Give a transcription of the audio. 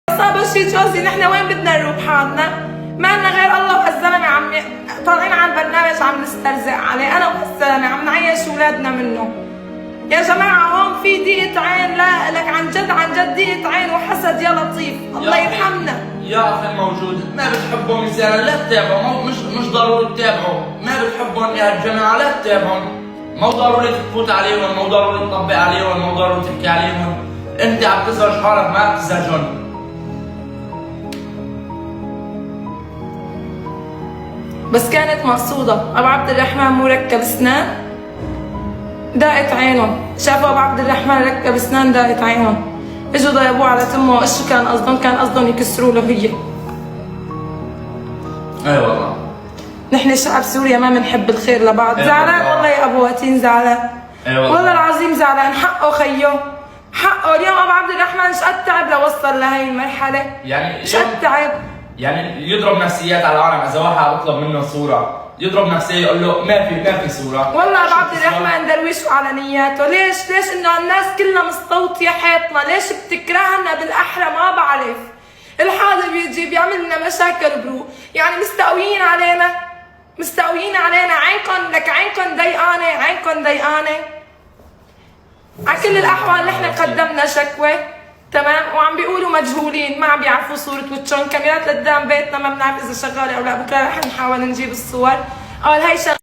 صابوا شي جوزي نحن وين بدنا نروح حالنا؟ ما لنا غير الله وهالزلمه عم طالعين على البرنامج عم نسترزق عليه، انا وهالزلمه عم نعيش اولادنا منه. يا جماعه هون في ضيقة عين، لا لك عن جد عن جد ضيقة عين وحسد يا لطيف، الله يرحمنا. يا اخي الموجود ما بتحبهم الزلمه لا تتابعوا، مش ضروري تتابعوا، ما بتحبهم يا الجماعه لا تتابعهم، مو ضروري تفوت عليهم، مو ضروري تطبق عليهم، مو ضروري تحكي عليهم، انت عم تزعج حالك ما بتزعجهم. بس كانت مقصودة، أبو عبد الرحمن مو ركب اسنان؟ داقت عينهم، شافوا أبو عبد الرحمن ركب اسنان داقت عينهم، اجوا ضربوه على تمه، ايش كان قصدهم؟ كان قصدهم يكسروا له هي. اي والله. نحن شعب سوريا ما بنحب الخير لبعض، زعلان والله يا ابو واتين زعلان. والله العظيم زعلان، حقه خيو، حقه. اليوم ابو عبد الرحمن شقد تعب لوصل لهي المرحلة، يعني شقد تعب. يعني يضرب نفسيات على العالم، اذا واحد بيطلب منه صورة يضرب نفسيه يقول له ما في صورة. والله ابو عبد الرحمن درويش وعلى نياته، ليش انه الناس كلها مستوطية حيطنا، ليش بتكرهنا بالاحرى ما بعرف. الحاضر بيجي بيعمل لنا مشاكل برو، يعني مستقويين علينا، عينكم لك عينكم ضيقانة، عينكم ضيقانة. على كل الأحوال نحن قدمنا شكوى، تمام، وعم بيقولوا مجهولين، ما عم بيعرفوا صورة وجههم، كاميرات قدام بيتنا ما بنعرف إذا شغالة أو لا، بكرة رح نحاول نجيب الصور. أول هي